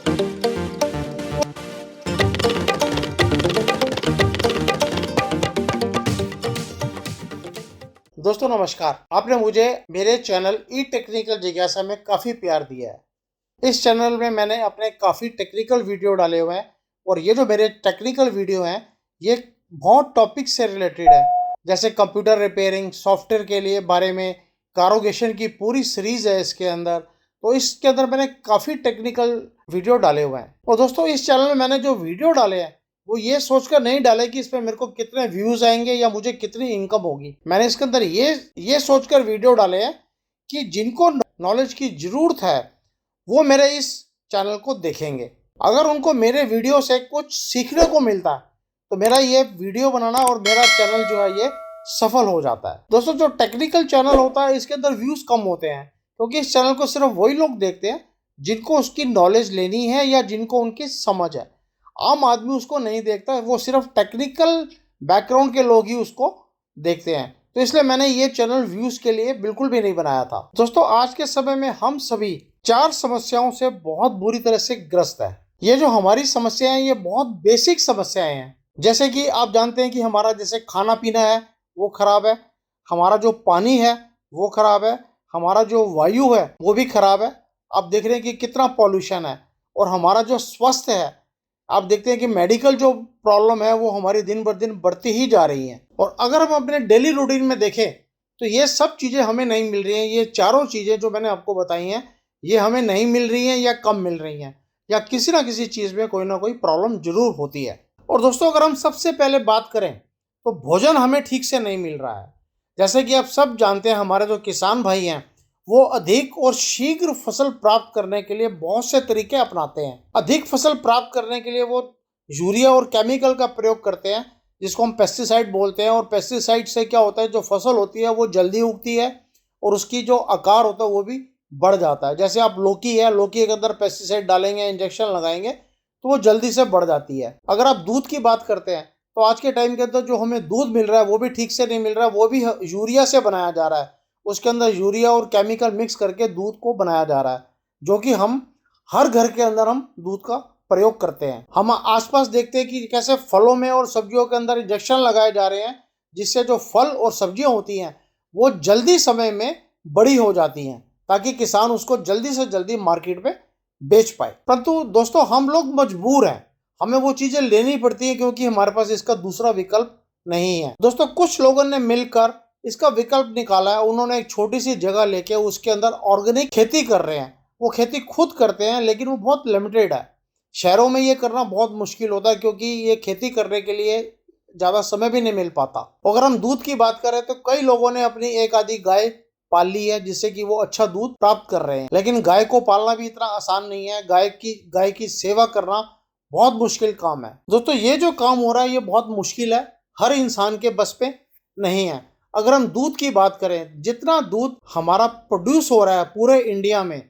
दोस्तों नमस्कार। आपने मुझे मेरे चैनल ई टेक्निकल जिज्ञासा में काफ़ी प्यार दिया है। इस चैनल में मैंने अपने काफ़ी टेक्निकल वीडियो डाले हुए हैं और ये जो मेरे टेक्निकल वीडियो हैं ये बहुत टॉपिक से रिलेटेड है, जैसे कंप्यूटर रिपेयरिंग, सॉफ्टवेयर के लिए बारे में, कारोगेशन की पूरी सीरीज़ है इसके अंदर। तो इसके अंदर मैंने काफ़ी टेक्निकल वीडियो डाले हुए हैं। और दोस्तों इस चैनल में मैंने जो वीडियो डाले हैं वो ये सोचकर नहीं डाले कि इस पर मेरे को कितने व्यूज आएंगे या मुझे कितनी इनकम होगी। मैंने इसके अंदर ये सोचकर वीडियो डाले हैं कि जिनको नॉलेज की जरूरत है वो मेरे इस चैनल को देखेंगे। अगर उनको मेरे वीडियो से कुछ सीखने को मिलता है तो मेरा ये वीडियो बनाना और मेरा चैनल जो है ये सफल हो जाता है। दोस्तों जो टेक्निकल चैनल होता है इसके अंदर व्यूज कम होते हैं, क्योंकि इस चैनल को सिर्फ वही लोग देखते हैं जिनको उसकी नॉलेज लेनी है या जिनको उनकी समझ है। आम आदमी उसको नहीं देखता, वो सिर्फ टेक्निकल बैकग्राउंड के लोग ही उसको देखते हैं। तो इसलिए मैंने ये चैनल व्यूज के लिए बिल्कुल भी नहीं बनाया था। दोस्तों आज के समय में हम सभी 4 समस्याओं से बहुत बुरी तरह से ग्रस्त है। ये जो हमारी समस्याएं हैं ये बहुत बेसिक समस्याएं हैं। जैसे कि आप जानते हैं कि हमारा जैसे खाना पीना है वो खराब है, हमारा जो पानी है वो खराब है, हमारा जो वायु है वो भी खराब है। आप देख रहे हैं कि कितना पॉल्यूशन है। और हमारा जो स्वास्थ्य है, आप देखते हैं कि मेडिकल जो प्रॉब्लम है वो हमारी दिन ब दिन बढ़ती ही जा रही है। और अगर हम अपने डेली रूटीन में देखें तो ये सब चीज़ें हमें नहीं मिल रही हैं। ये चारों चीज़ें जो मैंने आपको बताई हैं ये हमें नहीं मिल रही हैं या कम मिल रही हैं, या किसी ना किसी चीज़ में कोई ना कोई प्रॉब्लम जरूर होती है। और दोस्तों अगर हम सबसे पहले बात करें तो भोजन हमें ठीक से नहीं मिल रहा है। जैसे कि आप सब जानते हैं हमारे जो किसान भाई हैं वो अधिक और शीघ्र फसल प्राप्त करने के लिए बहुत से तरीके अपनाते हैं। अधिक फसल प्राप्त करने के लिए वो यूरिया और केमिकल का प्रयोग करते हैं जिसको हम पेस्टिसाइड बोलते हैं। और पेस्टिसाइड से क्या होता है, जो फसल होती है वो जल्दी उगती है और उसकी जो आकार होता है वो भी बढ़ जाता है। जैसे आप लौकी है, लौकी के अंदर पेस्टिसाइड डालेंगे, इंजेक्शन लगाएंगे तो वो जल्दी से बढ़ जाती है। अगर आप दूध की बात करते हैं तो आज के टाइम के अंदर जो हमें दूध मिल रहा है वो भी ठीक से नहीं मिल रहा है, वो भी यूरिया से बनाया जा रहा है। उसके अंदर यूरिया और केमिकल मिक्स करके दूध को बनाया जा रहा है, जो कि हम हर घर के अंदर हम दूध का प्रयोग करते हैं। हम आसपास देखते हैं कि कैसे फलों में और सब्जियों के अंदर इंजेक्शन लगाए जा रहे हैं, जिससे जो फल और सब्जियां होती हैं वो जल्दी समय में बड़ी हो जाती हैं ताकि किसान उसको जल्दी से जल्दी मार्केट में बेच पाए। परंतु दोस्तों हम लोग मजबूर हैं, हमें वो चीजें लेनी पड़ती है क्योंकि हमारे पास इसका दूसरा विकल्प नहीं है। दोस्तों कुछ लोगों ने मिलकर इसका विकल्प निकाला है। उन्होंने एक छोटी सी जगह लेके उसके अंदर ऑर्गेनिक खेती कर रहे हैं। वो खेती खुद करते हैं लेकिन वो बहुत लिमिटेड है। शहरों में ये करना बहुत मुश्किल होता है क्योंकि ये खेती करने के लिए ज़्यादा समय भी नहीं मिल पाता। अगर हम दूध की बात करें तो कई लोगों ने अपनी एक आधी गाय पाल ली है जिससे कि वो अच्छा दूध प्राप्त कर रहे हैं। लेकिन गाय को पालना भी इतना आसान नहीं है। गाय की सेवा करना बहुत मुश्किल काम है। दोस्तों ये जो काम हो रहा है ये बहुत मुश्किल है, हर इंसान के बस पे नहीं है। अगर हम दूध की बात करें, जितना दूध हमारा प्रोड्यूस हो रहा है पूरे इंडिया में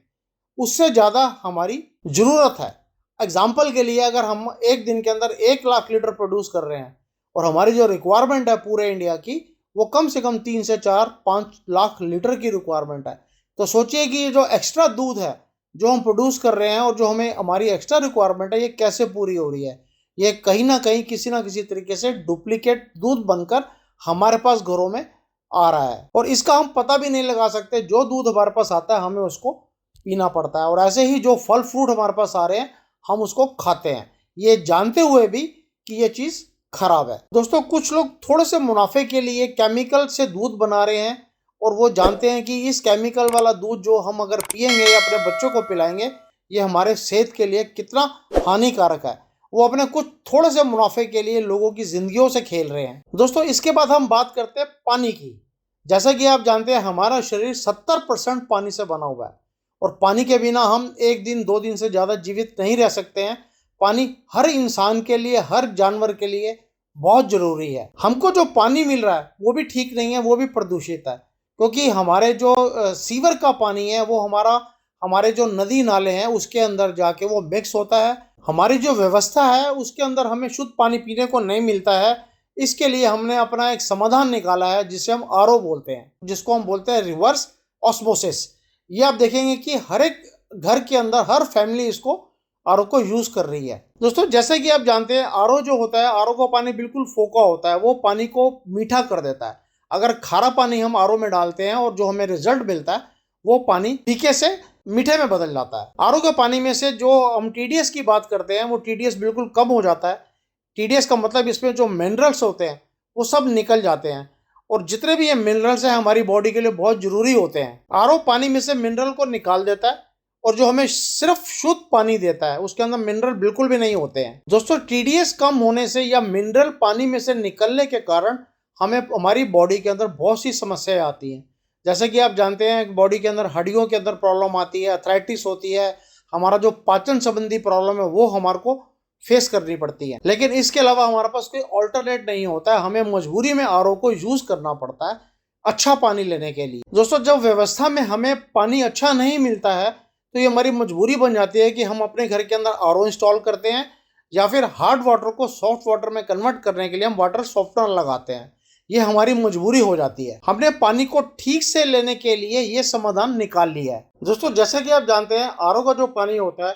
उससे ज़्यादा हमारी ज़रूरत है। एग्जाम्पल के लिए अगर हम एक दिन के अंदर 1 लाख लीटर प्रोड्यूस कर रहे हैं और हमारी जो रिक्वायरमेंट है पूरे इंडिया की वो कम से कम 3 से 4-5 लाख लीटर की रिक्वायरमेंट है, तो सोचिए कि ये जो एक्स्ट्रा दूध है जो हम प्रोड्यूस कर रहे हैं और जो हमें हमारी एक्स्ट्रा रिक्वायरमेंट है ये कैसे पूरी हो रही है। ये कहीं ना कहीं किसी ना किसी तरीके से डुप्लीकेट दूध बनकर हमारे पास घरों में आ रहा है और इसका हम पता भी नहीं लगा सकते। जो दूध हमारे पास आता है हमें उसको पीना पड़ता है और ऐसे ही जो फल फ्रूट हमारे पास आ रहे हैं हम उसको खाते हैं, ये जानते हुए भी कि ये चीज़ खराब है। दोस्तों कुछ लोग थोड़े से मुनाफे के लिए केमिकल से दूध बना रहे हैं और वो जानते हैं कि इस केमिकल वाला दूध जो हम अगर पिएंगे या अपने बच्चों को पिलाएंगे ये हमारे सेहत के लिए कितना हानिकारक है। वो अपने कुछ थोड़े से मुनाफे के लिए लोगों की जिंदगियों से खेल रहे हैं। दोस्तों इसके बाद हम बात करते हैं पानी की। जैसा कि आप जानते हैं हमारा शरीर 70% पानी से बना हुआ है और पानी के बिना हम 1 दिन 2 दिन से ज़्यादा जीवित नहीं रह सकते हैं। पानी हर इंसान के लिए, हर जानवर के लिए बहुत ज़रूरी है। हमको जो पानी मिल रहा है वो भी ठीक नहीं है, वो भी प्रदूषित है, क्योंकि हमारे जो सीवर का पानी है वो हमारे जो नदी नाले हैं उसके अंदर जाके वो मिक्स होता है। हमारी जो व्यवस्था है उसके अंदर हमें शुद्ध पानी पीने को नहीं मिलता है। इसके लिए हमने अपना एक समाधान निकाला है जिसे हम आरओ बोलते हैं, जिसको हम बोलते हैं रिवर्स ऑस्मोसिस। ये आप देखेंगे कि हर एक घर के अंदर हर फैमिली इसको आरओ को यूज कर रही है। दोस्तों जैसे कि आप जानते हैं आरओ जो होता है, आरओ का पानी बिल्कुल फोका होता है, वो पानी को मीठा कर देता है। अगर खारा पानी हम आरओ में डालते हैं और जो हमें रिजल्ट मिलता है वो पानी फीके से मीठे में बदल जाता है। आरओ के पानी में से जो हम टीडीएस की बात करते हैं वो टीडीएस बिल्कुल कम हो जाता है। टीडीएस का मतलब इसमें जो मिनरल्स होते हैं वो सब निकल जाते हैं, और जितने भी ये मिनरल्स हैं हमारी बॉडी के लिए बहुत जरूरी होते हैं। आरओ पानी में से मिनरल को निकाल देता है और जो हमें सिर्फ शुद्ध पानी देता है उसके अंदर मिनरल बिल्कुल भी नहीं होते हैं। दोस्तों टीडीएस कम होने से या मिनरल पानी में से निकलने के कारण हमें हमारी बॉडी के अंदर बहुत सी समस्याएं आती हैं। जैसे कि आप जानते हैं बॉडी के अंदर हड्डियों के अंदर प्रॉब्लम आती है, अर्थराइटिस होती है, हमारा जो पाचन संबंधी प्रॉब्लम है वो हमारे को फेस करनी पड़ती है। लेकिन इसके अलावा हमारे पास कोई ऑल्टरनेट नहीं होता है, हमें मजबूरी में आरओ को यूज करना पड़ता है अच्छा पानी लेने के लिए। दोस्तों जब व्यवस्था में हमें पानी अच्छा नहीं मिलता है तो ये हमारी मजबूरी बन जाती है कि हम अपने घर के अंदर आरओ इंस्टॉल करते हैं, या फिर हार्ड वाटर को सॉफ्ट वाटर में कन्वर्ट करने के लिए हम वाटर सॉफ्टनर लगाते हैं। ये हमारी मजबूरी हो जाती है। हमने पानी को ठीक से लेने के लिए ये समाधान निकाल लिया है। दोस्तों जैसे कि आप जानते हैं आरओ का जो पानी होता है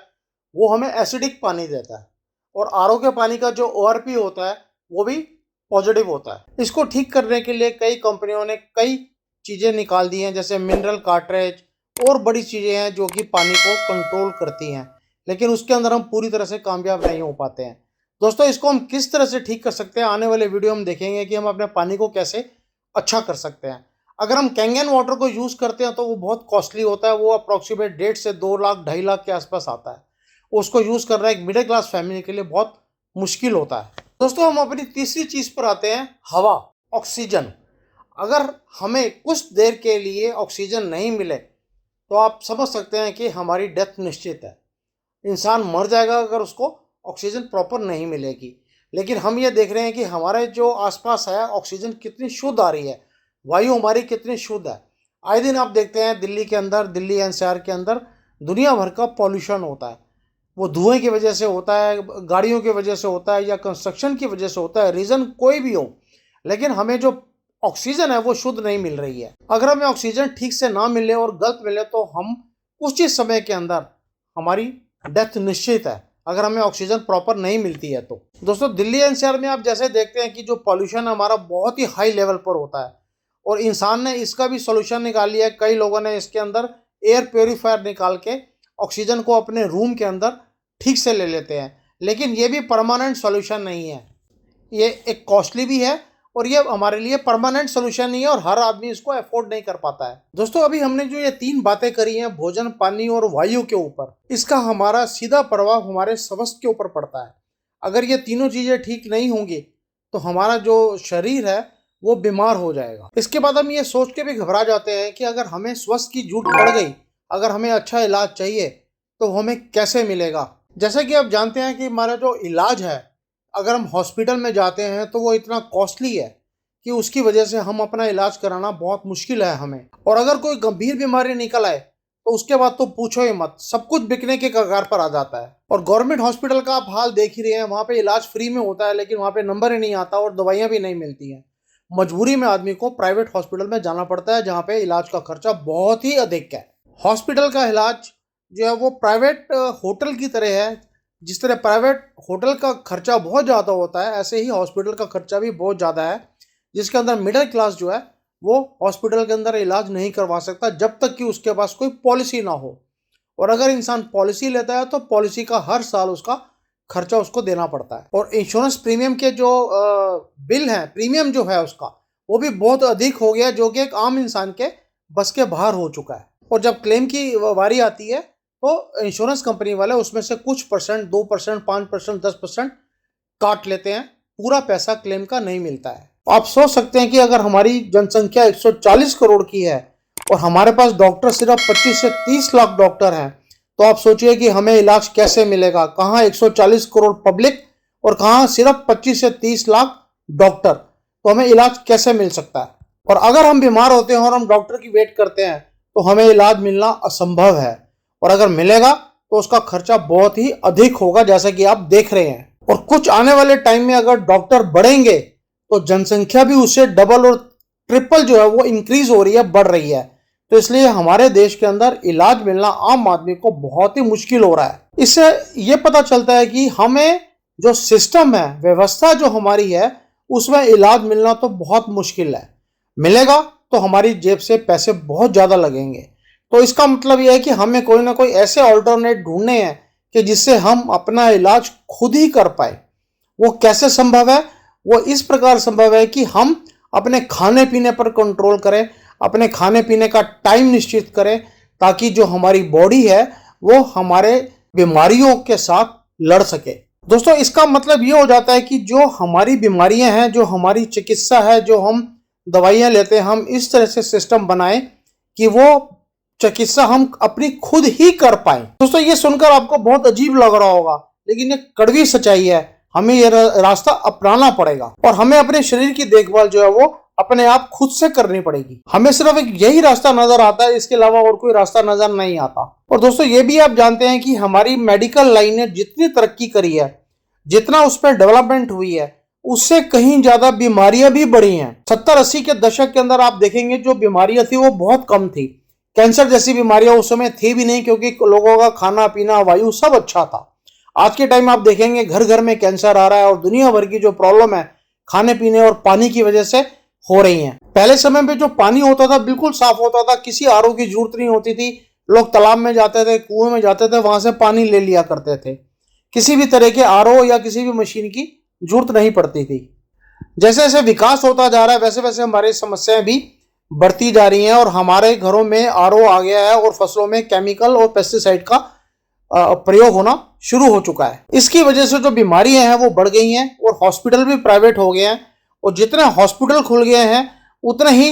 वो हमें एसिडिक पानी देता है, और आरओ के पानी का जो ओआरपी होता है वो भी पॉजिटिव होता है। इसको ठीक करने के लिए कई कंपनियों ने कई चीजें निकाल दी हैं, जैसे मिनरल कार्ट्रेज और बड़ी चीजें हैं जो कि पानी को कंट्रोल करती हैं, लेकिन उसके अंदर हम पूरी तरह से कामयाब नहीं हो पाते हैं। दोस्तों इसको हम किस तरह से ठीक कर सकते हैं, आने वाले वीडियो हम देखेंगे कि हम अपने पानी को कैसे अच्छा कर सकते हैं। अगर हम कैंगन वाटर को यूज करते हैं तो वो बहुत कॉस्टली होता है, वो अप्रॉक्सीमेट 1.5 से 2 लाख 2.5 लाख के आसपास आता है। उसको यूज करना एक मिडिल क्लास फैमिली के लिए बहुत मुश्किल होता है। दोस्तों हम अपनी तीसरी चीज पर आते हैं, हवा, ऑक्सीजन। अगर हमें कुछ देर के लिए ऑक्सीजन नहीं मिले तो आप समझ सकते हैं कि हमारी डेथ निश्चित है। इंसान मर जाएगा अगर उसको ऑक्सीजन प्रॉपर नहीं मिलेगी। लेकिन हम ये देख रहे हैं कि हमारे जो आसपास है ऑक्सीजन कितनी शुद्ध आ रही है, वायु हमारी कितनी शुद्ध है। आए दिन आप देखते हैं दिल्ली के अंदर, दिल्ली एनसीआर के अंदर दुनिया भर का पॉल्यूशन होता है। वो धुएं की वजह से होता है, गाड़ियों की वजह से होता है, या कंस्ट्रक्शन की वजह से होता है, रीज़न कोई भी हो, लेकिन हमें जो ऑक्सीजन है वो शुद्ध नहीं मिल रही है। अगर हमें ऑक्सीजन ठीक से ना मिले और गलत मिले तो हम कुछ ही समय के अंदर हमारी डेथ निश्चित है, अगर हमें ऑक्सीजन प्रॉपर नहीं मिलती है तो। दोस्तों दिल्ली एनसीआर में आप जैसे देखते हैं कि जो पॉल्यूशन हमारा बहुत ही हाई लेवल पर होता है, और इंसान ने इसका भी सोल्यूशन निकाल लिया है। कई लोगों ने इसके अंदर एयर प्योरीफायर निकाल के ऑक्सीजन को अपने रूम के अंदर ठीक से ले लेते हैं, लेकिन ये भी परमानेंट सॉल्यूशन नहीं है। ये एक कॉस्टली भी है और ये हमारे लिए परमानेंट सोल्यूशन नहीं है, और हर आदमी इसको अफोर्ड नहीं कर पाता है। दोस्तों अभी हमने जो ये 3 बातें करी हैं, भोजन, पानी और वायु के ऊपर, इसका हमारा सीधा प्रभाव हमारे स्वास्थ्य के ऊपर पड़ता है। अगर ये तीनों चीजें ठीक नहीं होंगी तो हमारा जो शरीर है वो बीमार हो जाएगा। इसके बाद हम ये सोच के भी घबरा जाते हैं कि अगर हमें स्वास्थ्य की जरूरत पड़ गई, अगर हमें अच्छा इलाज चाहिए तो हमें कैसे मिलेगा। जैसे कि आप जानते हैं कि हमारा जो इलाज है, अगर हम हॉस्पिटल में जाते हैं तो वो इतना कॉस्टली है कि उसकी वजह से हम अपना इलाज कराना बहुत मुश्किल है हमें। और अगर कोई गंभीर बीमारी निकल आए तो उसके बाद तो पूछो ही मत, सब कुछ बिकने के कगार पर आ जाता है। और गवर्नमेंट हॉस्पिटल का आप हाल देख ही रहे हैं, वहाँ पे इलाज फ्री में होता है लेकिन वहाँ पे नंबर ही नहीं आता और दवाइयाँ भी नहीं मिलती हैं। मजबूरी में आदमी को प्राइवेट हॉस्पिटल में जाना पड़ता है, जहाँ पे इलाज का खर्चा बहुत ही अधिक है। हॉस्पिटल का इलाज जो है वो प्राइवेट होटल की तरह है। जिस तरह प्राइवेट होटल का खर्चा बहुत ज़्यादा होता है, ऐसे ही हॉस्पिटल का खर्चा भी बहुत ज़्यादा है, जिसके अंदर मिडिल क्लास जो है वो हॉस्पिटल के अंदर इलाज नहीं करवा सकता जब तक कि उसके पास कोई पॉलिसी ना हो। और अगर इंसान पॉलिसी लेता है तो पॉलिसी का हर साल उसका खर्चा उसको देना पड़ता है। और इंश्योरेंस प्रीमियम के जो बिल हैं, प्रीमियम जो है उसका, वो भी बहुत अधिक हो गया, जो कि एक आम इंसान के बस के बाहर हो चुका है। और जब क्लेम की बारी आती है तो इंश्योरेंस कंपनी वाले उसमें से कुछ परसेंट, 2%, 5%, 10% काट लेते हैं, पूरा पैसा क्लेम का नहीं मिलता है। आप सोच सकते हैं कि अगर हमारी जनसंख्या 140 करोड़ की है और हमारे पास डॉक्टर सिर्फ 25 से 30 लाख डॉक्टर हैं, तो आप सोचिए कि हमें इलाज कैसे मिलेगा। कहाँ 140 करोड़ पब्लिक और कहाँ सिर्फ 25 से 30 लाख डॉक्टर, तो हमें इलाज कैसे मिल सकता है। और अगर हम बीमार होते हैं और हम डॉक्टर की वेट करते हैं तो हमें इलाज मिलना असंभव है, और अगर मिलेगा तो उसका खर्चा बहुत ही अधिक होगा, जैसा कि आप देख रहे हैं। और कुछ आने वाले टाइम में अगर डॉक्टर बढ़ेंगे तो जनसंख्या भी उससे डबल और ट्रिपल जो है वो इंक्रीज हो रही है, बढ़ रही है, तो इसलिए हमारे देश के अंदर इलाज मिलना आम आदमी को बहुत ही मुश्किल हो रहा है। इससे ये पता चलता है कि हमें जो सिस्टम है, व्यवस्था जो हमारी है, उसमें इलाज मिलना तो बहुत मुश्किल है। मिलेगा तो हमारी जेब से पैसे बहुत ज्यादा लगेंगे। तो इसका मतलब यह है कि हमें कोई ना कोई ऐसे ऑल्टरनेट ढूंढने हैं कि जिससे हम अपना इलाज खुद ही कर पाए। वो कैसे संभव है? वो इस प्रकार संभव है कि हम अपने खाने पीने पर कंट्रोल करें, अपने खाने पीने का टाइम निश्चित करें, ताकि जो हमारी बॉडी है वो हमारे बीमारियों के साथ लड़ सके। दोस्तों, इसका मतलब ये हो जाता है कि जो हमारी बीमारियां हैं, जो हमारी चिकित्सा है, जो हम दवाइयां लेते हैं, हम इस तरह से सिस्टम बनाएं कि वो चिकित्सा हम अपनी खुद ही कर पाए। दोस्तों, ये सुनकर आपको बहुत अजीब लग रहा होगा, लेकिन ये कड़वी सच्चाई है। हमें ये रास्ता अपनाना पड़ेगा और हमें अपने शरीर की देखभाल जो है वो अपने आप खुद से करनी पड़ेगी। हमें सिर्फ एक यही रास्ता नजर आता है, इसके अलावा और कोई रास्ता नजर नहीं आता। और दोस्तों, ये भी आप जानते हैं कि हमारी मेडिकल लाइन ने जितनी तरक्की करी है, जितना उस पर डेवलपमेंट हुई है, उससे कहीं ज्यादा बीमारियां भी बढ़ी हैं। 70-80 के दशक के अंदर आप देखेंगे जो बीमारियां थी वो बहुत कम थी। कैंसर जैसी बीमारियां उस समय थी भी नहीं, क्योंकि लोगों का खाना पीना, वायु सब अच्छा था। आज के टाइम आप देखेंगे घर घर में कैंसर आ रहा है और दुनिया भर की जो प्रॉब्लम है खाने पीने और पानी की वजह से हो रही है। पहले समय में जो पानी होता था बिल्कुल साफ होता था, किसी आरओ की जरूरत नहीं होती थी। लोग तालाब में जाते थे, कुएं में जाते थे, वहां से पानी ले लिया करते थे। किसी भी तरह के आरओ या किसी भी मशीन की जरूरत नहीं पड़ती थी। जैसे जैसे विकास होता जा रहा है वैसे वैसे हमारी समस्याएं भी बढ़ती जा रही हैं और हमारे घरों में आरओ आ गया है और फसलों में केमिकल और पेस्टिसाइड का प्रयोग होना शुरू हो चुका है। इसकी वजह से जो बीमारियां हैं वो बढ़ गई हैं और हॉस्पिटल भी प्राइवेट हो गए हैं। और जितने हॉस्पिटल खुल गए हैं उतने ही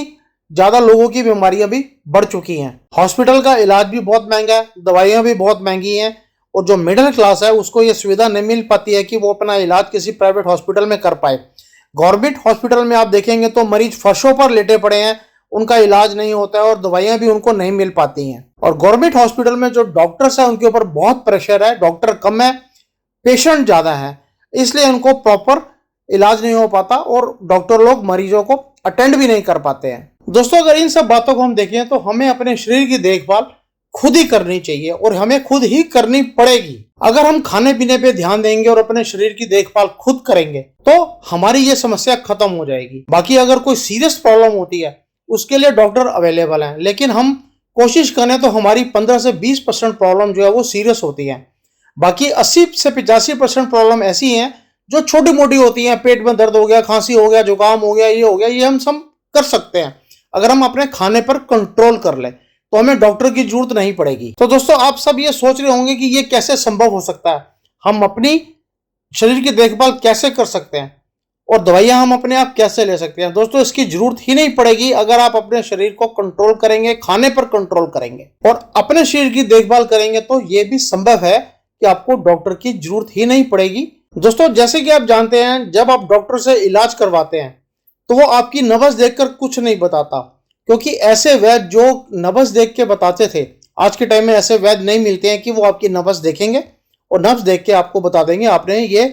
ज्यादा लोगों की बीमारियां भी बढ़ चुकी हैं। हॉस्पिटल का इलाज भी बहुत महंगा है, दवाइयां भी बहुत महंगी हैं और जो मिडिल क्लास है उसको ये सुविधा नहीं मिल पाती है कि वो अपना इलाज किसी प्राइवेट हॉस्पिटल में कर पाए। गवर्नमेंट हॉस्पिटल में आप देखेंगे तो मरीज फर्शों पर लेटे पड़े हैं, उनका इलाज नहीं होता है और दवाइयां भी उनको नहीं मिल पाती हैं। और गवर्नमेंट हॉस्पिटल में जो डॉक्टर्स हैं उनके ऊपर बहुत प्रेशर है, डॉक्टर कम है, पेशेंट ज्यादा है, इसलिए उनको प्रॉपर इलाज नहीं हो पाता और डॉक्टर लोग मरीजों को अटेंड भी नहीं कर पाते हैं। दोस्तों, अगर इन सब बातों को हम देखें तो हमें अपने शरीर की देखभाल खुद ही करनी चाहिए और हमें खुद ही करनी पड़ेगी। अगर हम खाने पीने पे ध्यान देंगे और अपने शरीर की देखभाल खुद करेंगे तो हमारी ये समस्या खत्म हो जाएगी। बाकी अगर कोई सीरियस प्रॉब्लम होती है उसके लिए डॉक्टर अवेलेबल हैं, लेकिन हम कोशिश करें तो हमारी 15 से 20% प्रॉब्लम जो है वो सीरियस होती है। बाकी 80 से 85% प्रॉब्लम ऐसी हैं जो छोटी मोटी होती हैं। पेट में दर्द हो गया, खांसी हो गया, जुकाम हो गया, ये हो गया, ये हम सब कर सकते हैं अगर हम अपने खाने पर कंट्रोल कर लें तो हमें डॉक्टर की जरूरत नहीं पड़ेगी। तो दोस्तों, आप सब ये सोच रहे होंगे कि ये कैसे संभव हो सकता है, हम अपनी शरीर की देखभाल कैसे कर सकते हैं और दवाइयां हम अपने आप कैसे ले सकते हैं। दोस्तों, इसकी जरूरत ही नहीं पड़ेगी अगर आप अपने शरीर को कंट्रोल करेंगे, खाने पर कंट्रोल करेंगे और अपने शरीर की देखभाल करेंगे तो ये भी संभव है कि आपको डॉक्टर की जरूरत ही नहीं पड़ेगी। दोस्तों, जैसे कि आप जानते हैं जब आप डॉक्टर से इलाज करवाते हैं तो वो आपकी नब्ज देखकर कुछ नहीं बताता, क्योंकि ऐसे वैद्य जो नब्ज देख के बताते थे, आज के टाइम में ऐसे वैद्य नहीं मिलते हैं कि वो आपकी नब्ज देखेंगे और नब्ज देख के आपको बता देंगे आपने ये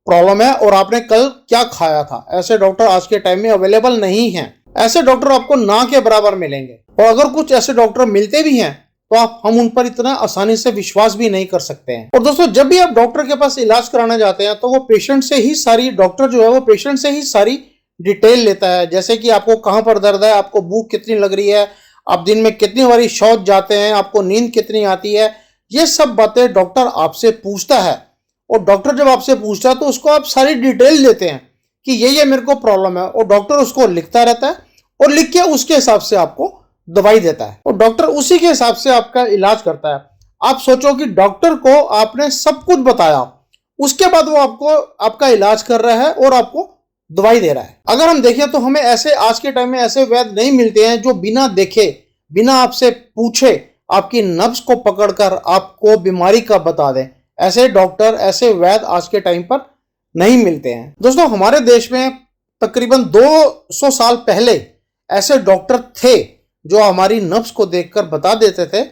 प्रॉब्लम है और आपने कल क्या खाया था। ऐसे डॉक्टर आज के टाइम में अवेलेबल नहीं हैं। ऐसे डॉक्टर आपको ना के बराबर मिलेंगे और अगर कुछ ऐसे डॉक्टर मिलते भी हैं तो हम उन पर इतना आसानी से विश्वास भी नहीं कर सकते हैं। और दोस्तों, जब भी आप डॉक्टर के पास इलाज कराने जाते हैं तो वो पेशेंट से ही सारी डॉक्टर जो है वो पेशेंट से ही सारी डिटेल लेता है। जैसे कि आपको कहां पर दर्द है, आपको भूख कितनी लग रही है, आप दिन में कितनी बारी शौच जाते हैं, आपको नींद कितनी आती है, ये सब बातें डॉक्टर आपसे पूछता है। और डॉक्टर जब आपसे पूछता है तो उसको आप सारी डिटेल देते हैं कि ये मेरे को प्रॉब्लम है और डॉक्टर उसको लिखता रहता है और लिख के उसके हिसाब से आपको दवाई देता है और डॉक्टर उसी के हिसाब से आपका इलाज करता है। आप सोचो कि डॉक्टर को आपने सब कुछ बताया, उसके बाद वो आपको आपका इलाज कर रहा है और आपको दवाई दे रहा है। अगर हम देखें तो हमें ऐसे आज के टाइम में ऐसे वैद्य नहीं मिलते हैं जो बिना देखे, बिना आपसे पूछे आपकी नब्ज को पकड़कर आपको बीमारी का बता दें। ऐसे डॉक्टर, ऐसे वैद्य आज के टाइम पर नहीं मिलते हैं। दोस्तों, हमारे देश में तकरीबन 200 साल पहले ऐसे डॉक्टर थे जो हमारी नब्ज को देखकर बता देते थे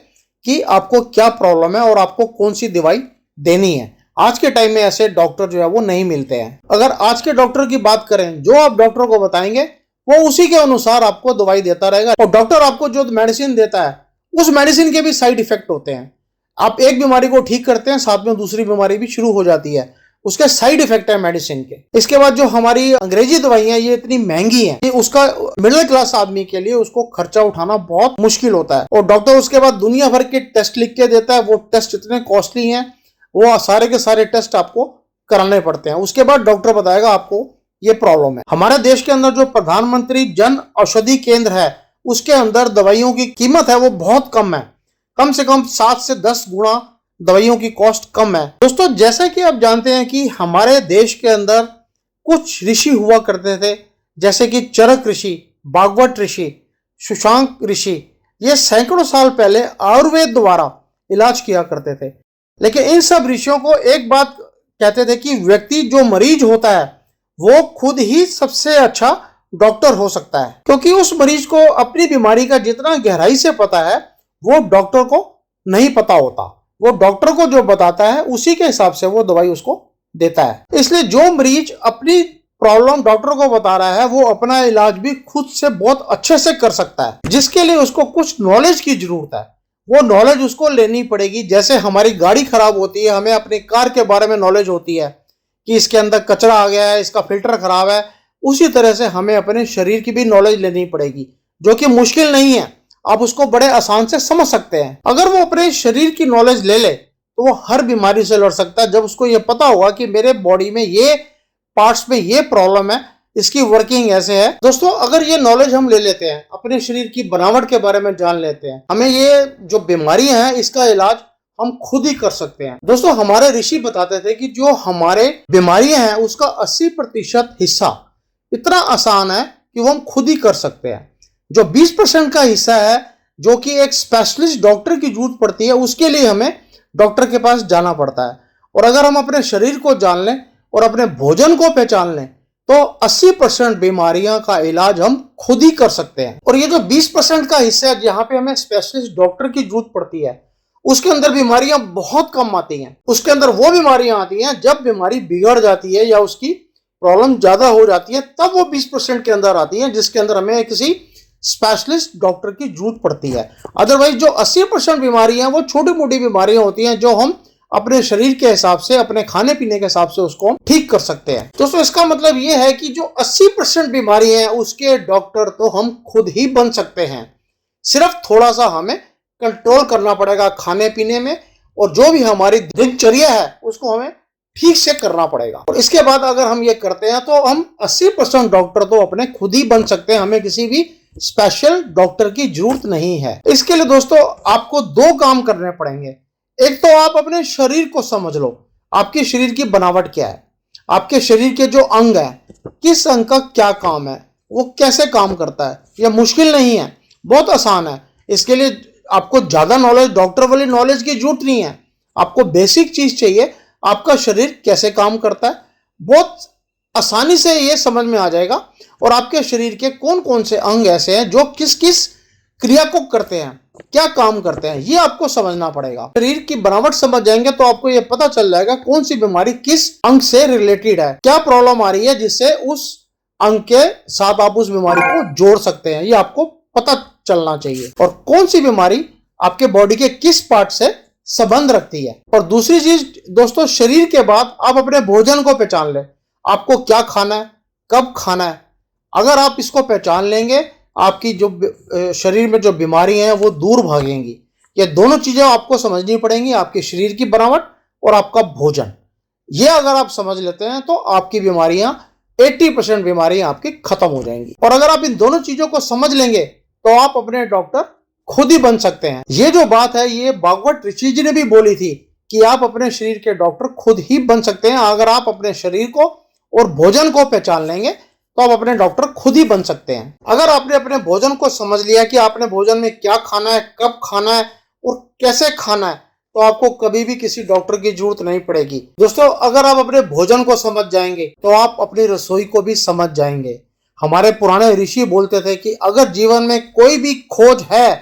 कि आपको क्या प्रॉब्लम है और आपको कौन सी दवाई देनी है। आज के टाइम में ऐसे डॉक्टर जो है वो नहीं मिलते हैं। अगर आज के डॉक्टर की बात करें, जो आप डॉक्टर को बताएंगे वो उसी के अनुसार आपको दवाई देता रहेगा। और डॉक्टर आपको जो मेडिसिन देता है उस मेडिसिन के भी साइड इफेक्ट होते हैं। आप एक बीमारी को ठीक करते हैं, साथ में दूसरी बीमारी भी शुरू हो जाती है, उसके साइड इफेक्ट है मेडिसिन के। इसके बाद जो हमारी अंग्रेजी दवाइयां ये इतनी महंगी हैं कि उसका मिडिल क्लास आदमी के लिए उसको खर्चा उठाना बहुत मुश्किल होता है। और डॉक्टर उसके बाद दुनिया भर के टेस्ट लिख के देता है, वो टेस्ट इतने कॉस्टली हैं, वो सारे के सारे टेस्ट आपको कराने पड़ते हैं। उसके बाद डॉक्टर बताएगा आपको ये प्रॉब्लम है। हमारे देश के अंदर जो प्रधानमंत्री जन औषधि केंद्र है उसके अंदर दवाइयों की कीमत है वो बहुत कम है, कम से कम 7 से 10 गुना दवाइयों की कॉस्ट कम है। दोस्तों, जैसा कि आप जानते हैं कि हमारे देश के अंदर कुछ ऋषि हुआ करते थे, जैसे कि चरक ऋषि, भागवत ऋषि, सुशांक ऋषि। ये सैकड़ों साल पहले आयुर्वेद द्वारा इलाज किया करते थे। लेकिन इन सब ऋषियों को एक बात कहते थे कि व्यक्ति जो मरीज होता है वो खुद ही सबसे अच्छा डॉक्टर हो सकता है, क्योंकि उस मरीज को अपनी बीमारी का जितना गहराई से पता है वो डॉक्टर को नहीं पता होता। वो डॉक्टर को जो बताता है उसी के हिसाब से वो दवाई उसको देता है। इसलिए जो मरीज अपनी प्रॉब्लम डॉक्टर को बता रहा है वो अपना इलाज भी खुद से बहुत अच्छे से कर सकता है, जिसके लिए उसको कुछ नॉलेज की जरूरत है। वो नॉलेज उसको लेनी पड़ेगी। जैसे हमारी गाड़ी खराब होती है, हमें अपनी कार के बारे में नॉलेज होती है कि इसके अंदर कचरा आ गया है, इसका फिल्टर खराब है, उसी तरह से हमें अपने शरीर की भी नॉलेज लेनी पड़ेगी, जो कि मुश्किल नहीं है। आप उसको बड़े आसान से समझ सकते हैं। अगर वो अपने शरीर की नॉलेज ले ले तो वो हर बीमारी से लड़ सकता है, जब उसको ये पता होगा कि मेरे बॉडी में ये पार्ट्स में ये प्रॉब्लम है, इसकी वर्किंग ऐसे है। दोस्तों, अगर ये नॉलेज हम ले लेते हैं, अपने शरीर की बनावट के बारे में जान लेते हैं, हमें ये जो बीमारियां हैं इसका इलाज हम खुद ही कर सकते हैं। दोस्तों, हमारे ऋषि बताते थे कि जो हमारे बीमारियां हैं उसका 80% हिस्सा इतना आसान है कि वो हम खुद ही कर सकते हैं। जो 20% का हिस्सा है, जो कि एक स्पेशलिस्ट डॉक्टर की जरूरत पड़ती है, उसके लिए हमें डॉक्टर के पास जाना पड़ता है। और अगर हम अपने शरीर को जान लें और अपने भोजन को पहचान लें तो 80% बीमारियां का इलाज हम खुद ही कर सकते हैं। और ये जो 20% का हिस्सा है जहां पे हमें स्पेशलिस्ट डॉक्टर की जरूरत पड़ती है, उसके अंदर बीमारियां बहुत कम आती हैं। उसके अंदर वो बीमारियां आती हैं जब बीमारी बिगड़ जाती है या उसकी प्रॉब्लम ज्यादा हो जाती है, तब वो 20% के अंदर आती है, जिसके अंदर हमें किसी स्पेशलिस्ट डॉक्टर की जरूरत पड़ती है। अदरवाइज जो 80% बीमारियां वो छोटी मोटी बीमारियां होती हैं, जो हम अपने शरीर के हिसाब से, अपने खाने पीने के हिसाब से उसको ठीक कर सकते हैं। दोस्तों, इसका मतलब ये है कि जो 80% बीमारियां हैं उसके डॉक्टर तो हम खुद ही बन सकते हैं। सिर्फ थोड़ा सा हमें कंट्रोल करना पड़ेगा खाने पीने में, और जो भी हमारी दिनचर्या है उसको हमें ठीक से करना पड़ेगा। और इसके बाद अगर हम ये करते हैं तो हम 80% डॉक्टर तो अपने खुद ही बन सकते हैं। हमें किसी भी स्पेशल डॉक्टर की जरूरत नहीं है। इसके लिए दोस्तों आपको 2 काम करने पड़ेंगे। एक तो आप अपने शरीर को समझ लो, आपके शरीर की बनावट क्या है, आपके शरीर के जो अंग है, किस अंग का क्या काम है, वो कैसे काम करता है। यह मुश्किल नहीं है, बहुत आसान है। इसके लिए आपको ज्यादा नॉलेज, डॉक्टर वाली नॉलेज की जरूरत नहीं है। आपको बेसिक चीज चाहिए, आपका शरीर कैसे काम करता है, बहुत आसानी से ये समझ में आ जाएगा। और आपके शरीर के कौन कौन से अंग ऐसे हैं जो किस किस क्रिया को करते हैं, क्या काम करते हैं, ये आपको समझना पड़ेगा। शरीर की बनावट समझ जाएंगे तो आपको ये पता चल जाएगा कौन सी बीमारी किस अंग से रिलेटेड है, क्या प्रॉब्लम आ रही है, जिससे उस अंग के साथ आप उस बीमारी को जोड़ सकते हैं। ये आपको पता चलना चाहिए। और कौन सी बीमारी आपके बॉडी के किस पार्ट से संबंध रखती है। और दूसरी चीज दोस्तों, शरीर के बाद आप अपने भोजन को पहचान लें, आपको क्या खाना है, कब खाना है। अगर आप इसको पहचान लेंगे, आपकी जो शरीर में जो बीमारी हैं वो दूर भागेंगी। ये दोनों चीजें आपको समझनी पड़ेंगी, आपके शरीर की बनावट और आपका भोजन। ये अगर आप समझ लेते हैं तो आपकी बीमारियां 80% बीमारियां आपकी खत्म हो जाएंगी। और अगर आप इन दोनों चीजों को समझ लेंगे तो आप अपने डॉक्टर खुद ही बन सकते हैं। ये जो बात है ये भागवत ऋषि जी ने भी बोली थी कि आप अपने शरीर के डॉक्टर खुद ही बन सकते हैं। अगर आप अपने शरीर को और भोजन को पहचान लेंगे तो आप अपने डॉक्टर खुद ही बन सकते हैं। अगर आपने अपने भोजन को समझ लिया कि आपने भोजन में क्या खाना है, कब खाना है और कैसे खाना है, तो आपको कभी भी किसी डॉक्टर की जरूरत नहीं पड़ेगी। दोस्तों, अगर आप अपने भोजन को समझ जाएंगे तो आप अपनी रसोई को भी समझ जाएंगे। हमारे पुराने ऋषि बोलते थे कि अगर जीवन में कोई भी खोज है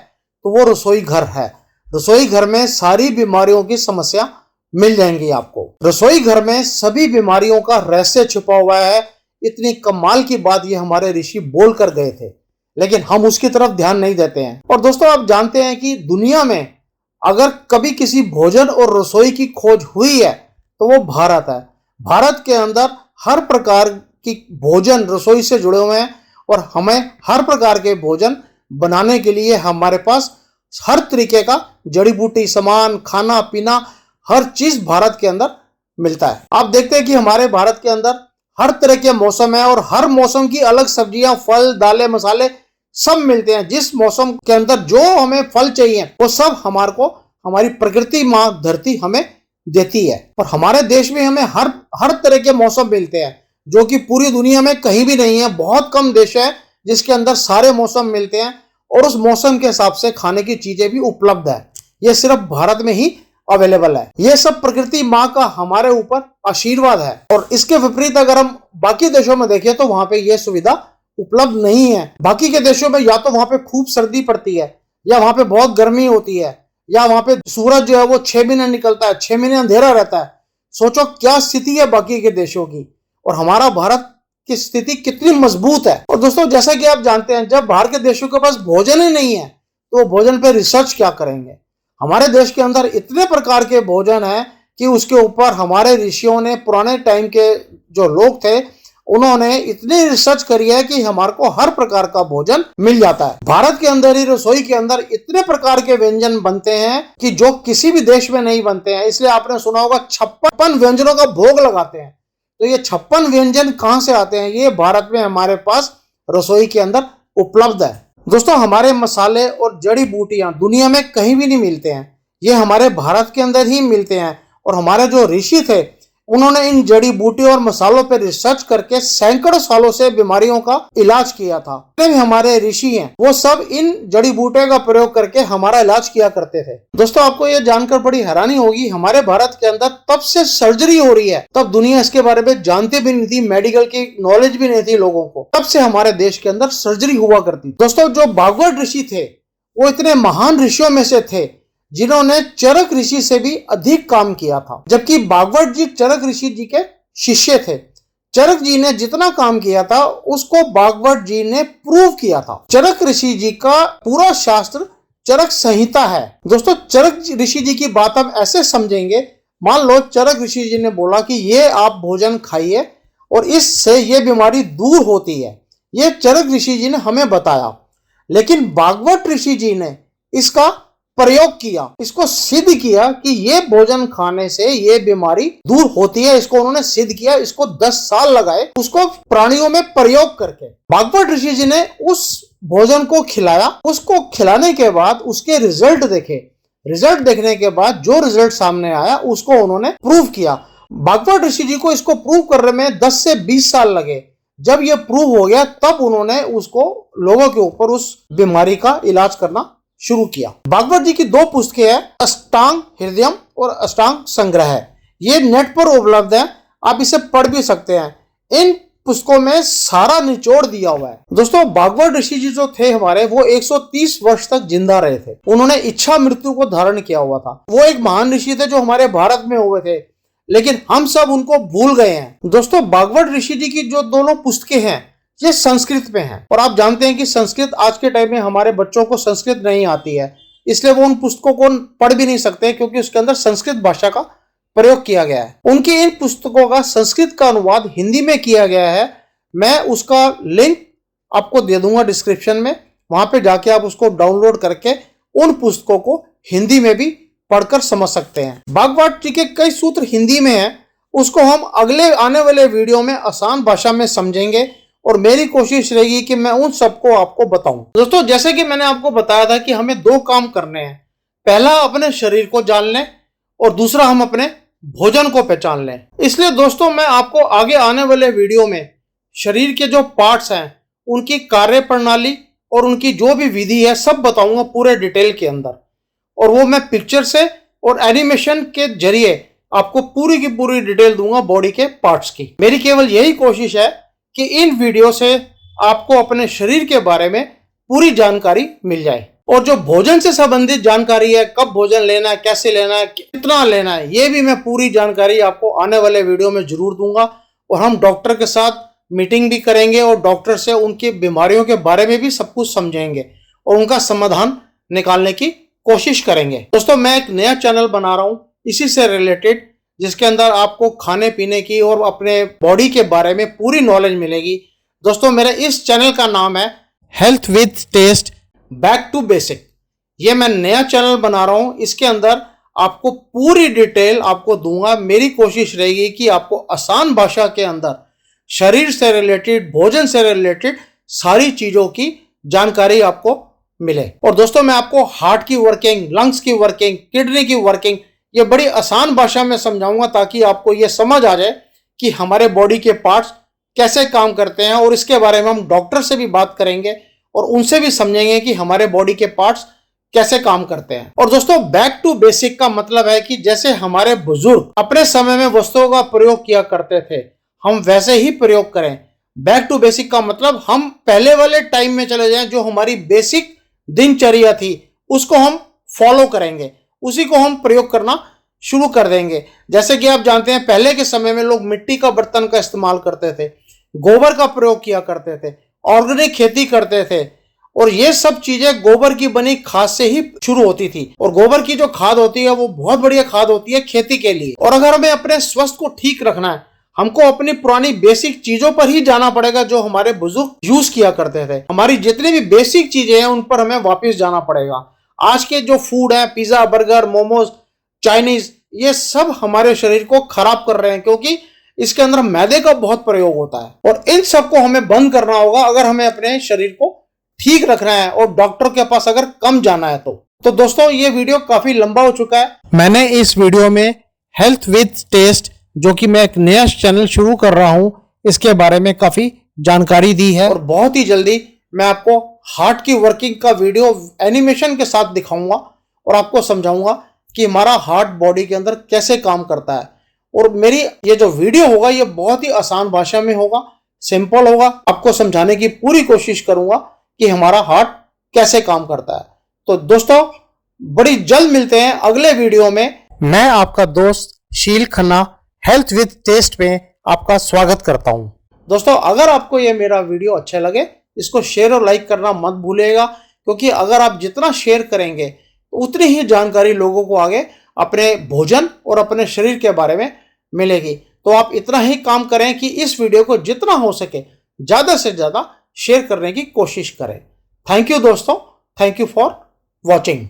तो वो रसोई घर है। रसोई घर में सारी बीमारियों की समस्या मिल जाएंगी आपको। रसोई घर में सभी बीमारियों का रहस्य छुपा हुआ है। इतनी कमाल की बात ये हमारे ऋषि बोल कर गए थे, लेकिन हम उसकी तरफ ध्यान नहीं देते हैं। और दोस्तों आप जानते हैं कि दुनिया में अगर कभी किसी भोजन और रसोई की खोज हुई है तो वो भारत है। भारत के अंदर हर प्रकार की भोजन रसोई से जुड़े हुए हैं और हमें हर प्रकार के भोजन बनाने के लिए हमारे पास हर तरीके का जड़ी बूटी सामान, खाना पीना, हर चीज भारत के अंदर मिलता है। आप देखते हैं कि हमारे भारत के अंदर हर तरह के मौसम है और हर मौसम की अलग सब्जियां, फल, दालें, मसाले सब मिलते हैं। जिस मौसम के अंदर जो हमें फल चाहिए वो सब हमारी प्रकृति मां धरती हमें देती है। और हमारे देश में हमें हर तरह के मौसम मिलते हैं, जो कि पूरी दुनिया में कहीं भी नहीं है। बहुत कम देश है जिसके अंदर सारे मौसम मिलते हैं और उस मौसम के हिसाब से खाने की चीजें भी उपलब्ध है। ये सिर्फ भारत में ही अवेलेबल है। ये सब प्रकृति माँ का हमारे ऊपर आशीर्वाद है। और इसके विपरीत अगर हम बाकी देशों में देखें तो वहां पे ये सुविधा उपलब्ध नहीं है। बाकी के देशों में या तो वहां पे खूब सर्दी पड़ती है, या वहां पे बहुत गर्मी होती है, या वहां पे सूरज जो है वो 6 महीने निकलता है, 6 महीने अंधेरा रहता है। सोचो क्या स्थिति है बाकी के देशों की, और हमारा भारत की स्थिति कितनी मजबूत है। और दोस्तों जैसा कि आप जानते हैं, जब बाहर के देशों के पास भोजन ही नहीं है तो वो भोजन पे रिसर्च क्या करेंगे। हमारे देश के अंदर इतने प्रकार के भोजन है कि उसके ऊपर हमारे ऋषियों ने, पुराने टाइम के जो लोग थे, उन्होंने इतनी रिसर्च करी है कि हमारे को हर प्रकार का भोजन मिल जाता है। भारत के अंदर ही रसोई के अंदर इतने प्रकार के व्यंजन बनते हैं कि जो किसी भी देश में नहीं बनते हैं। इसलिए आपने सुना होगा 56 व्यंजनों का भोग लगाते हैं। तो ये 56 व्यंजन कहां से आते हैं? ये भारत में हमारे पास रसोई के अंदर उपलब्ध है। दोस्तों हमारे मसाले और जड़ी बूटियां दुनिया में कहीं भी नहीं मिलते हैं, ये हमारे भारत के अंदर ही मिलते हैं। और हमारे जो ऋषि थे उन्होंने इन जड़ी बूटियों और मसालों पर रिसर्च करके सैकड़ों सालों से बीमारियों का इलाज किया था। जितने भी हमारे ऋषि हैं वो सब इन जड़ी बूटियों का प्रयोग करके हमारा इलाज किया करते थे। दोस्तों आपको ये जानकर बड़ी हैरानी होगी, हमारे भारत के अंदर तब से सर्जरी हो रही है, तब दुनिया इसके बारे में जानती भी नहीं थी, मेडिकल की नॉलेज भी नहीं थी लोगों को, तब से हमारे देश के अंदर सर्जरी हुआ करती। दोस्तों जो भागवत ऋषि थे वो इतने महान ऋषियों में से थे जिन्होंने चरक ऋषि से भी अधिक काम किया था, जबकि भागवत जी चरक ऋषि जी के शिष्य थे। चरक जी ने जितना काम किया था उसको भागवत जी ने प्रूव किया था। चरक ऋषि जी का पूरा शास्त्र चरक संहिता है। दोस्तों चरक ऋषि जी की बात हम ऐसे समझेंगे, मान लो चरक ऋषि जी ने बोला कि ये आप भोजन खाइए और इससे ये बीमारी दूर होती है, ये चरक ऋषि जी ने हमें बताया। लेकिन भागवत ऋषि जी ने इसका प्रयोग किया, इसको सिद्ध किया कि ये भोजन खाने से ये बीमारी दूर होती है। इसको उन्होंने सिद्ध किया, इसको 10 साल लगाए उसको प्राणियों में प्रयोग करके। भागवत ऋषि जी ने उस भोजन को खिलाया, उसको खिलाने के बाद उसके रिजल्ट देखे, रिजल्ट देखने के बाद जो रिजल्ट सामने आया उसको उन्होंने प्रूव किया। भागवत ऋषि जी को इसको प्रूव करने में 10 से 20 साल लगे। जब ये प्रूव हो गया तब उन्होंने उसको लोगों के ऊपर उस बीमारी का इलाज करना शुरू किया। भागवत जी की 2 पुस्तकें हैं, अष्टांग हृदयम और अष्टांग संग्रह। ये नेट पर उपलब्ध है, आप इसे पढ़ भी सकते हैं। इन पुस्तकों में सारा निचोड़ दिया हुआ है। दोस्तों भागवत ऋषि जी जो थे हमारे, वो 130 वर्ष तक जिंदा रहे थे। उन्होंने इच्छा मृत्यु को धारण किया हुआ था। वो एक महान ऋषि थे जो हमारे भारत में हुए थे, लेकिन हम सब उनको भूल गए हैं। दोस्तों भागवत ऋषि जी की जो दोनों पुस्तकें हैं ये संस्कृत में है, और आप जानते हैं कि संस्कृत आज के टाइम में हमारे बच्चों को संस्कृत नहीं आती है, इसलिए वो उन पुस्तकों को पढ़ भी नहीं सकते क्योंकि उसके अंदर संस्कृत भाषा का प्रयोग किया गया है। उनकी इन पुस्तकों का संस्कृत का अनुवाद हिंदी में किया गया है। मैं उसका लिंक आपको दे दूंगा डिस्क्रिप्शन में, वहां पे जाके आप उसको डाउनलोड करके उन पुस्तकों को हिंदी में भी पढ़कर समझ सकते हैं। भागवत जी के कई सूत्र हिंदी में है, उसको हम अगले आने वाले वीडियो में आसान भाषा में समझेंगे और मेरी कोशिश रहेगी कि मैं उन सबको आपको बताऊं। दोस्तों जैसे कि मैंने आपको बताया था कि हमें 2 काम करने हैं, पहला अपने शरीर को जान लें और दूसरा हम अपने भोजन को पहचान लें। इसलिए दोस्तों मैं आपको आगे आने वाले वीडियो में शरीर के जो पार्ट्स हैं उनकी कार्य प्रणाली और उनकी जो भी विधि है सब बताऊंगा पूरे डिटेल के अंदर, और वो मैं पिक्चर से और एनिमेशन के जरिए आपको पूरी की पूरी डिटेल दूंगा बॉडी के पार्ट्स की। मेरी केवल यही कोशिश है कि इन वीडियो से आपको अपने शरीर के बारे में पूरी जानकारी मिल जाए, और जो भोजन से संबंधित जानकारी है, कब भोजन लेना है, कैसे लेना है, कितना लेना है, ये भी मैं पूरी जानकारी आपको आने वाले वीडियो में जरूर दूंगा। और हम डॉक्टर के साथ मीटिंग भी करेंगे और डॉक्टर से उनकी बीमारियों के बारे में भी सब कुछ समझेंगे और उनका समाधान निकालने की कोशिश करेंगे। दोस्तों मैं एक नया चैनल बना रहा हूं इसी से रिलेटेड, जिसके अंदर आपको खाने पीने की और अपने बॉडी के बारे में पूरी नॉलेज मिलेगी। दोस्तों मेरे इस चैनल का नाम है health with taste back to basic. ये मैं नया चैनल बना रहा हूं, इसके अंदर आपको पूरी डिटेल आपको दूंगा। मेरी कोशिश रहेगी कि आपको आसान भाषा के अंदर शरीर से रिलेटेड, भोजन से रिलेटेड सारी चीजों की जानकारी आपको मिले। और दोस्तों मैं आपको हार्ट की वर्किंग, लंग्स की वर्किंग, किडनी की वर्किंग ये बड़ी आसान भाषा में समझाऊंगा, ताकि आपको ये समझ आ जाए कि हमारे बॉडी के पार्ट्स कैसे काम करते हैं। और इसके बारे में हम डॉक्टर से भी बात करेंगे और उनसे भी समझेंगे कि हमारे बॉडी के पार्ट्स कैसे काम करते हैं। और दोस्तों बैक टू बेसिक का मतलब है कि जैसे हमारे बुजुर्ग अपने समय में वस्तुओं का प्रयोग किया करते थे, हम वैसे ही प्रयोग करें। बैक टू बेसिक का मतलब हम पहले वाले टाइम में चले जाएं, जो हमारी बेसिक दिनचर्या थी उसको हम फॉलो करेंगे, उसी को हम प्रयोग करना शुरू कर देंगे। जैसे कि आप जानते हैं पहले के समय में लोग मिट्टी का बर्तन का इस्तेमाल करते थे, गोबर का प्रयोग किया करते थे, ऑर्गेनिक खेती करते थे, और ये सब चीजें गोबर की बनी खाद से ही शुरू होती थी। और गोबर की जो खाद होती है वो बहुत बढ़िया खाद होती है खेती के लिए। और अगर हमें अपने स्वास्थ्य को ठीक रखना है, हमको अपनी पुरानी बेसिक चीजों पर ही जाना पड़ेगा जो हमारे बुजुर्ग यूज किया करते थे। हमारी जितनी भी बेसिक चीजें हैं उन पर हमें वापस जाना पड़ेगा। आज के जो फूड है, पिज्जा, बर्गर, मोमोज, चाइनीज, ये सब हमारे शरीर को खराब कर रहे हैं, क्योंकि इसके अंदर मैदे का बहुत प्रयोग होता है। और इन सबको हमें बंद करना होगा अगर हमें अपने शरीर को ठीक रखना है और डॉक्टर के पास अगर कम जाना है तो दोस्तों ये वीडियो काफी लंबा हो चुका है। मैंने इस वीडियो में हेल्थ विद टेस्ट, जो कि मैं एक नया चैनल शुरू कर रहा हूं, इसके बारे में काफी जानकारी दी है। और बहुत ही जल्दी मैं आपको हार्ट की वर्किंग का वीडियो एनिमेशन के साथ दिखाऊंगा और आपको समझाऊंगा कि हमारा हार्ट बॉडी के अंदर कैसे काम करता है। और मेरी ये जो वीडियो होगा ये बहुत ही आसान भाषा में होगा, सिंपल होगा। आपको समझाने की पूरी कोशिश करूंगा कि हमारा हार्ट कैसे काम करता है। तो दोस्तों बड़ी जल्द मिलते हैं अगले वीडियो में। मैं आपका दोस्त शील खन्ना हेल्थ विद टेस्ट में आपका स्वागत करता हूं। दोस्तों अगर आपको ये मेरा वीडियो अच्छा लगे, इसको शेयर और लाइक करना मत भूलिएगा, क्योंकि अगर आप जितना शेयर करेंगे उतनी ही जानकारी लोगों को आगे अपने भोजन और अपने शरीर के बारे में मिलेगी। तो आप इतना ही काम करें कि इस वीडियो को जितना हो सके ज्यादा से ज्यादा शेयर करने की कोशिश करें। थैंक यू दोस्तों, थैंक यू फॉर वॉचिंग।